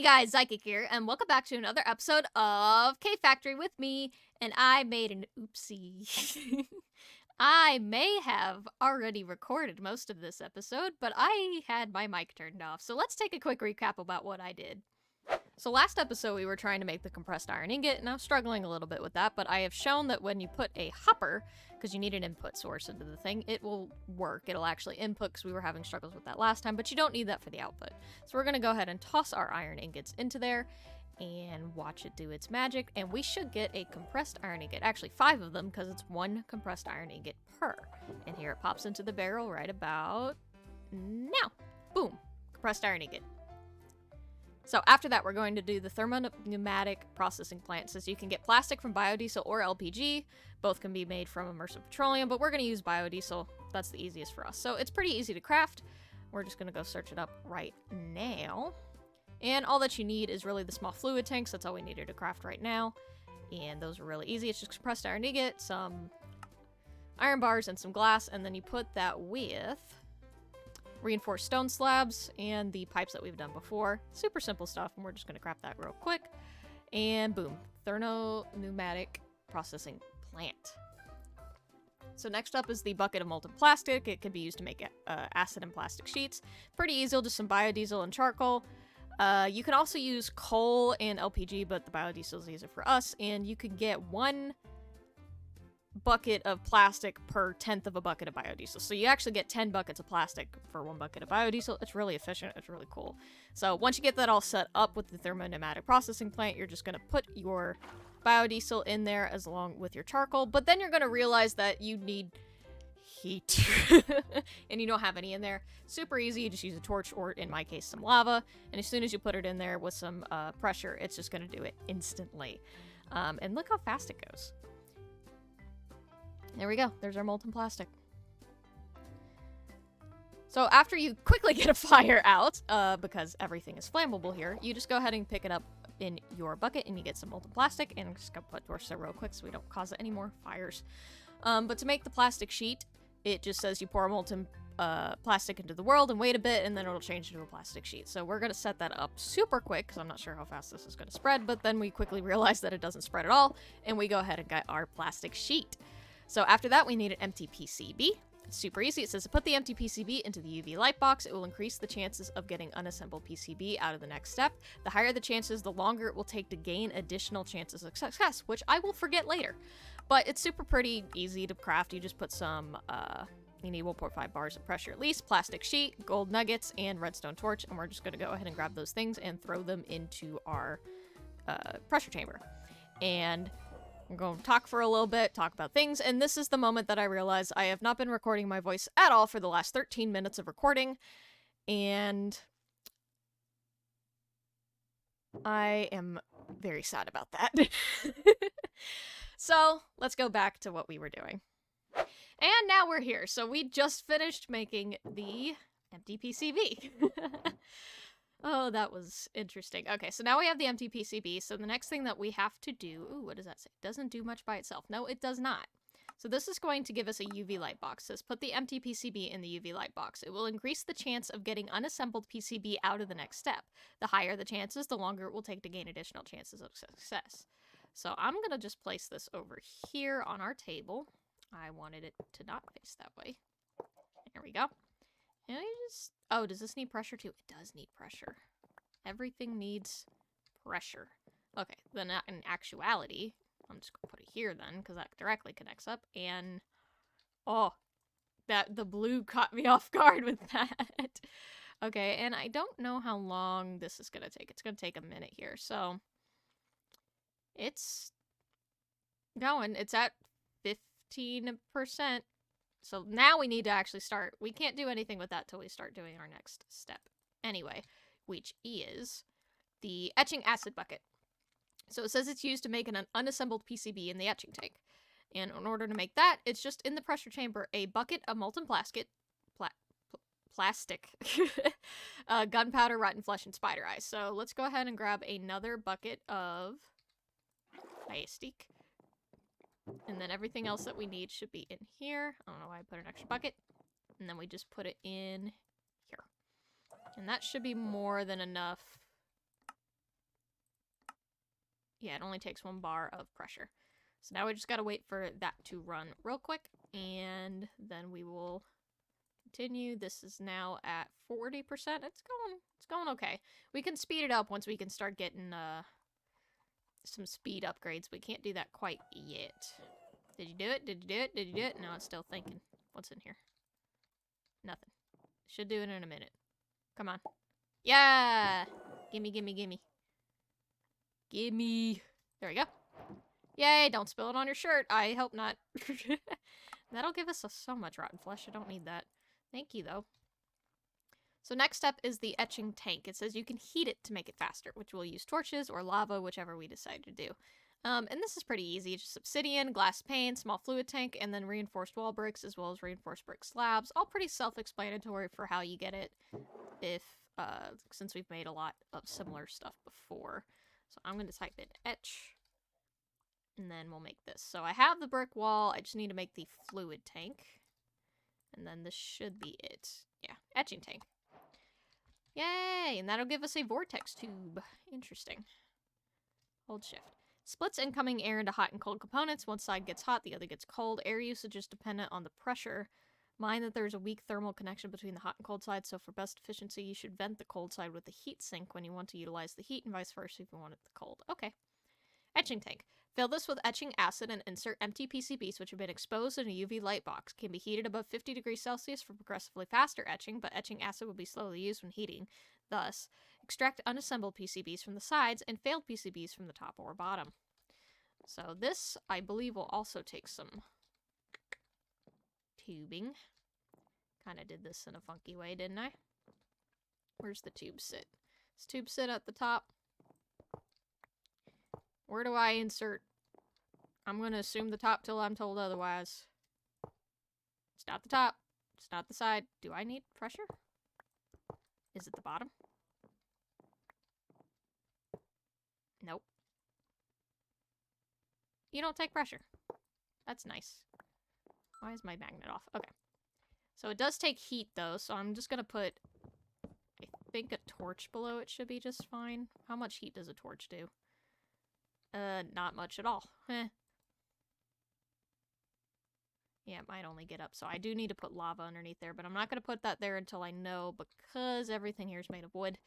Hey guys, Psychic here, and welcome back to another episode of Cave Factory with me, and I made an oopsie. I may have already recorded most of this episode, but I had my mic turned off, so let's take a quick recap about what I did. So last episode we were trying to make the compressed iron ingot, and I'm struggling a little bit with that, but I have shown that when you put a hopper, because you need an input source into the thing, it will work. It'll actually input, because we were having struggles with that last time, but you don't need that for the output. So we're going to go ahead and toss our iron ingots into there and watch it do its magic, and we should get a compressed iron ingot. Actually, 5 of them, because it's 1 compressed iron ingot per. And here it pops into the barrel right about now. Boom. Compressed iron ingot. So after that, we're going to do the pneumatic processing plant. So you can get plastic from biodiesel or LPG. Both can be made from immersive petroleum, but we're going to use biodiesel. That's the easiest for us. So it's pretty easy to craft. We're just going to go search it up right now. And all that you need is really the small fluid tanks. That's all we needed to craft right now. And those are really easy. It's just compressed iron ingot, some iron bars, and some glass. And then you put that with reinforced stone slabs and the pipes that we've done before. Super simple stuff, and we're just going to craft that real quick. And boom, pneumatic processing plant. So next up is the bucket of molten plastic. It can be used to make acid and plastic sheets. Pretty easy, just some biodiesel and charcoal. You can also use coal and LPG, but the biodiesel is easier for us. And you can get 1 bucket of plastic per 1/10 of a bucket of biodiesel. So you actually get 10 buckets of plastic for 1 bucket of biodiesel. It's really efficient. It's really cool. So once you get that all set up with the thermopneumatic processing plant, you're just going to put your biodiesel in there as along with your charcoal. But then you're going to realize that you need heat and you don't have any in there. Super easy. You just use a torch or, in my case, some lava. And as soon as you put it in there with some pressure, it's just going to do it instantly. And look how fast it goes. There we go. There's our molten plastic. So after you quickly get a fire out, because everything is flammable here, you just go ahead and pick it up in your bucket and you get some molten plastic. And I'm just going to put torch there real quick so we don't cause any more fires. But to make the plastic sheet, it just says you pour molten plastic into the world and wait a bit, and then it'll change into a plastic sheet. So we're going to set that up super quick because I'm not sure how fast this is going to spread, but then we quickly realize that it doesn't spread at all, and we go ahead and get our plastic sheet. So after that, we need an empty PCB. It's super easy. It says to put the empty PCB into the UV light box. It will increase the chances of getting unassembled PCB out of the next step. The higher the chances, the longer it will take to gain additional chances of success, which I will forget later. But it's super pretty easy to craft. You just put some, you need 1.5 bars of pressure at least, plastic sheet, gold nuggets, and redstone torch. And we're just going to go ahead and grab those things and throw them into our pressure chamber. And I'm going to talk for a little bit, talk about things, and this is the moment that I realize I have not been recording my voice at all for the last 13 minutes of recording, and I am very sad about that. So, let's go back to what we were doing. And now we're here. So we just finished making the empty PCB. Oh, that was interesting. Okay, so now we have the empty PCB. So the next thing that we have to do... Ooh, what does that say? Doesn't do much by itself. No, it does not. So this is going to give us a UV light box. It says put the empty PCB in the UV light box. It will increase the chance of getting unassembled PCB out of the next step. The higher the chances, the longer it will take to gain additional chances of success. So I'm going to just place this over here on our table. I wanted it to not face that way. There we go. And I just... Oh, does this need pressure too? It does need pressure. Everything needs pressure. Okay, then in actuality, I'm just going to put it here then, because that directly connects up. And, oh, the blue caught me off guard with that. Okay, and I don't know how long this is going to take. It's going to take a minute here. So, it's going. It's at 15%. So now we need to actually start. We can't do anything with that till we start doing our next step. Anyway, which is the etching acid bucket. So it says it's used to make an unassembled PCB in the etching tank. And in order to make that, it's just in the pressure chamber a bucket of molten plastic, gunpowder, rotten flesh, and spider eyes. So let's go ahead and grab another bucket of plastic. And then everything else that we need should be in here. I don't know why I put an extra bucket. And then we just put it in here. And that should be more than enough Yeah, it only takes 1 bar of pressure. So now we just gotta wait for that to run real quick, and then we will continue. This is now at 40%. It's going okay. We can speed it up once we can start getting some speed upgrades. We can't do that quite yet. Did you do it? Did you do it? Did you do it? No, it's still thinking. What's in here? Nothing. Should do it in a minute. Come on. Yeah! Gimme, gimme, gimme. Gimme. There we go. Yay, don't spill it on your shirt. I hope not. That'll give us so much rotten flesh. I don't need that. Thank you, though. So next step is the etching tank. It says you can heat it to make it faster, which we'll use torches or lava, whichever we decide to do. And this is pretty easy. Just obsidian, glass pane, small fluid tank, and then reinforced wall bricks, as well as reinforced brick slabs. All pretty self-explanatory for how you get it, since we've made a lot of similar stuff before. So I'm going to type in etch, and then we'll make this. So I have the brick wall. I just need to make the fluid tank, and then this should be it. Yeah, etching tank. Yay! And that'll give us a vortex tube. Interesting. Hold shift. Splits incoming air into hot and cold components. One side gets hot, the other gets cold. Air usage is dependent on the pressure. Mind that there's a weak thermal connection between the hot and cold sides, so for best efficiency, you should vent the cold side with the heat sink when you want to utilize the heat, and vice versa if you want it the cold. Okay. Etching tank. Fill this with etching acid and insert empty PCBs which have been exposed in a UV light box. Can be heated above 50 degrees Celsius for progressively faster etching, but etching acid will be slowly used when heating. Thus, extract unassembled PCBs from the sides and failed PCBs from the top or bottom. So this, I believe, will also take some tubing. Kind of did this in a funky way, didn't I? Where's the tube sit? Does tube sit at the top? Where do I insert? I'm going to assume the top till I'm told otherwise. It's not the top. It's not the side. Do I need pressure? Is it the bottom? Nope. You don't take pressure. That's nice. Why is my magnet off? Okay. So it does take heat, though, so I'm just going to put, I think, a torch below it should be just fine. How much heat does a torch do? Not much at all. Yeah, it might only get up, so I do need to put lava underneath there, but I'm not going to put that there until I know, because everything here is made of wood.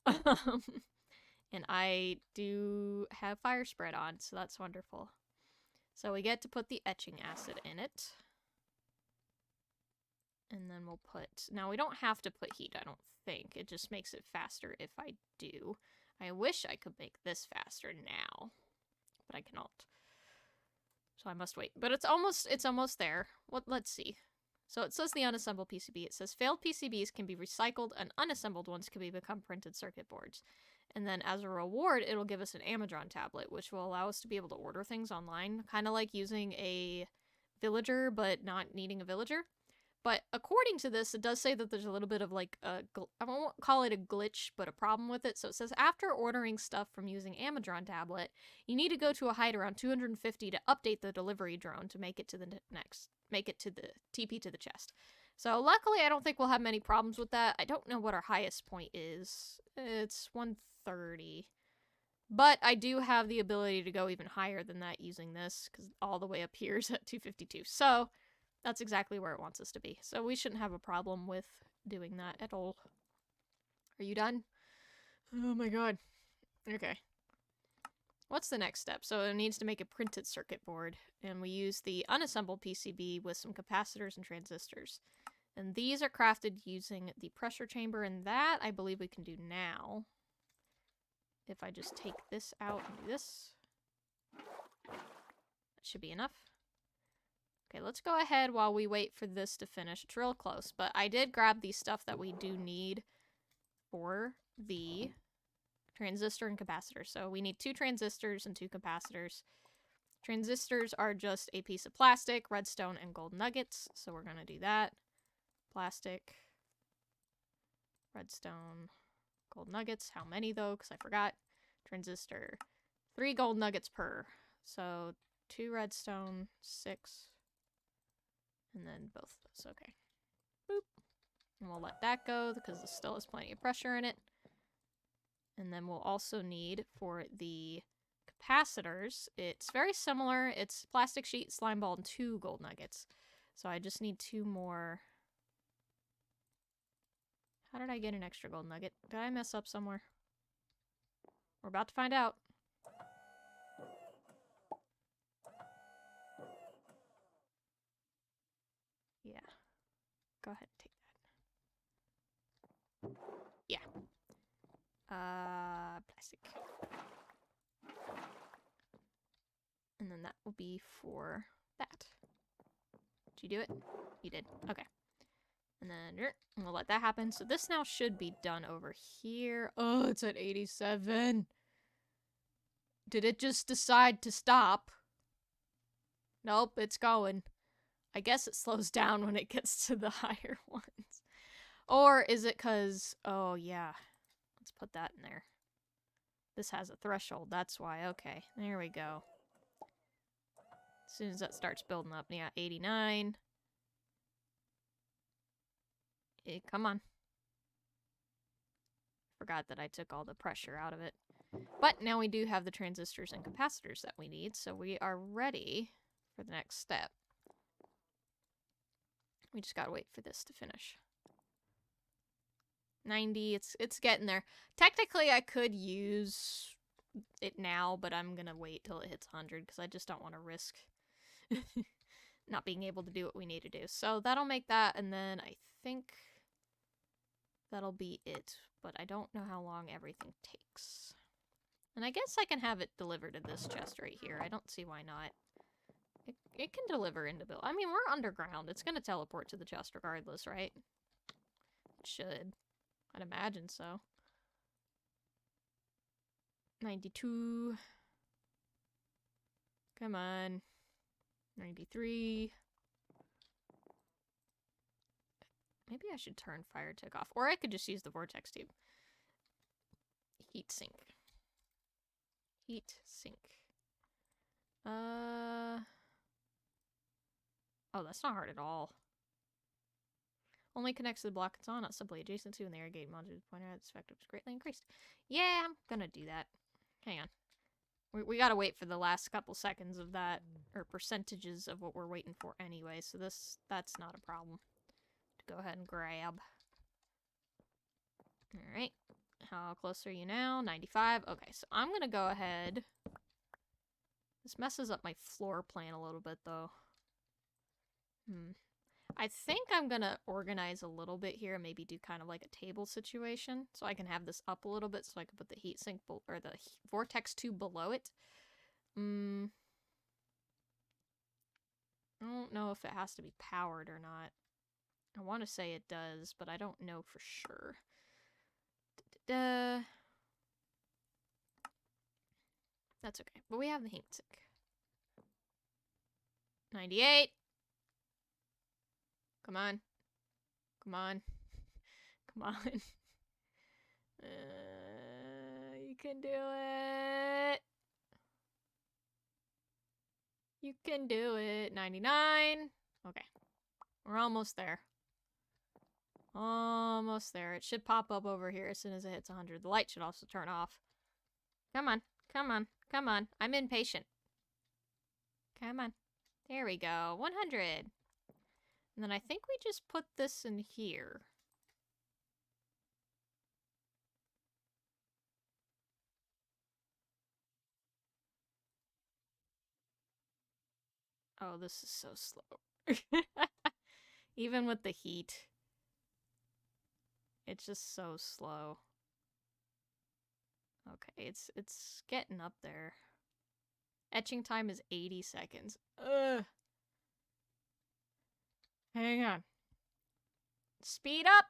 And I do have fire spread on, so that's wonderful. So we get to put the etching acid in it. And then we'll put... Now, we don't have to put heat, I don't think. It just makes it faster if I do. I wish I could make this faster now, but I cannot. So I must wait. But it's almost there. Let's see. So it says the unassembled PCB. It says failed PCBs can be recycled and unassembled ones can become printed circuit boards. And then as a reward, it'll give us an Amazon tablet, which will allow us to be able to order things online. Kind of like using a villager, but not needing a villager. But according to this, it does say that there's a little bit of like a, I won't call it a glitch, but a problem with it. So it says after ordering stuff from using Amazon tablet, you need to go to a height around 250 to update the delivery drone to make it to the TP to the chest. So luckily, I don't think we'll have many problems with that. I don't know what our highest point is. It's 130. But I do have the ability to go even higher than that using this, because all the way up here is at 252. So that's exactly where it wants us to be. So we shouldn't have a problem with doing that at all. Are you done? Oh my god. Okay. What's the next step? So it needs to make a printed circuit board, and we use the unassembled PCB with some capacitors and transistors. And these are crafted using the pressure chamber, and that I believe we can do now. If I just take this out and do this. That should be enough. Okay, let's go ahead while we wait for this to finish. It's real close, but I did grab the stuff that we do need for the transistor and capacitor. So we need 2 transistors and 2 capacitors. Transistors are just a piece of plastic, redstone, and gold nuggets. So we're going to do that. Plastic, redstone, gold nuggets. How many though? Because I forgot. Transistor. 3 gold nuggets per. So 2 redstone, 6. And then both of those. Okay. Boop. And we'll let that go because this still has plenty of pressure in it. And then we'll also need for the capacitors, it's very similar. It's plastic sheet, slime ball, and 2 gold nuggets. So I just need 2 more. How did I get an extra gold nugget? Did I mess up somewhere? We're about to find out. Yeah. Go ahead and take that. Yeah. Plastic. And then that will be for that. Did you do it? You did. Okay. And then we'll let that happen. So this now should be done over here. Oh, it's at 87. Did it just decide to stop? Nope, it's going. I guess it slows down when it gets to the higher ones. Or is it because... Oh, yeah. Let's put that in there. This has a threshold. That's why. Okay, there we go. As soon as that starts building up. Yeah, 89. Come on. Forgot that I took all the pressure out of it. But now we do have the transistors and capacitors that we need, so we are ready for the next step. We just gotta wait for this to finish. 90, it's getting there. Technically, I could use it now, but I'm gonna wait till it hits 100, because I just don't want to risk not being able to do what we need to do. So that'll make that, and then I think that'll be it. But I don't know how long everything takes. And I guess I can have it delivered to this chest right here. I don't see why not. It can deliver into build. I mean, we're underground. It's gonna teleport to the chest regardless, right? It should. I'd imagine so. 92. Come on. 93. Maybe I should turn fire tick off. Or I could just use the vortex tube. Heat sink. Heat sink. Oh, that's not hard at all. Only connects to the block it's on, not simply adjacent to, and the air gate mounted pointer at its effective is greatly increased. Yeah, I'm gonna do that. Hang on. We gotta wait for the last couple seconds of that, or percentages of what we're waiting for anyway, so that's not a problem to go ahead and grab. Alright. How close are you now? 95. Okay, so I'm gonna go ahead. This messes up my floor plan a little bit, though. I think I'm gonna organize a little bit here and maybe do kind of like a table situation. So I can have this up a little bit so I can put the heatsink or the vortex tube below it. I don't know if it has to be powered or not. I want to say it does, but I don't know for sure. That's okay. But we have the heatsink. 98. Come on. Come on. Come on. You can do it. You can do it. 99. Okay. We're almost there. Almost there. It should pop up over here as soon as it hits 100. The light should also turn off. Come on. Come on. Come on. I'm impatient. Come on. There we go. 100. And then I think we just put this in here. Oh, this is so slow. Even with the heat. It's just so slow. Okay, it's getting up there. Etching time is 80 seconds. Ugh. Hang on. Speed up!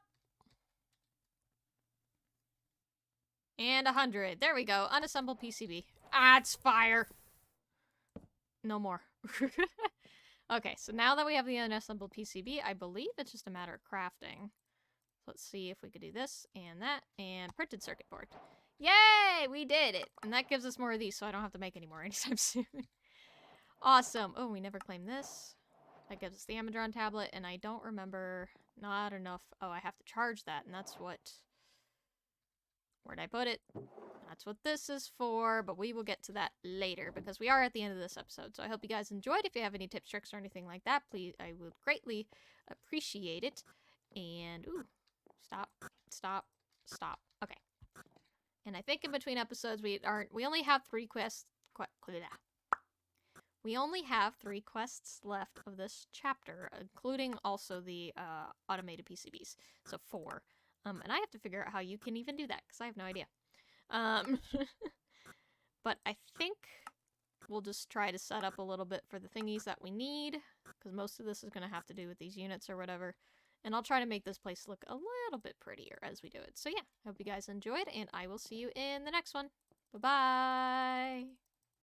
And 100. There we go. Unassembled PCB. Ah, it's fire! No more. Okay, so now that we have the unassembled PCB, I believe it's just a matter of crafting. Let's see if we could do this and that and printed circuit board. Yay! We did it! And that gives us more of these, so I don't have to make any more anytime soon. Awesome. Oh, we never claimed this. That gives us the Amazon tablet, and I don't remember... Not enough... Oh, I have to charge that, and that's what... Where'd I put it? That's what this is for, but we will get to that later because we are at the end of this episode. So I hope you guys enjoyed. If you have any tips, tricks, or anything like that, please, I would greatly appreciate it. And, ooh, stop, stop, stop. Okay. And I think in between episodes, we only have 3 quests. We only have 3 quests left of this chapter, including also the automated PCBs. So 4. And I have to figure out how you can even do that, because I have no idea. But I think we'll just try to set up a little bit for the thingies that we need, because most of this is going to have to do with these units or whatever. And I'll try to make this place look a little bit prettier as we do it. So yeah, hope you guys enjoyed, and I will see you in the next one. Bye-bye!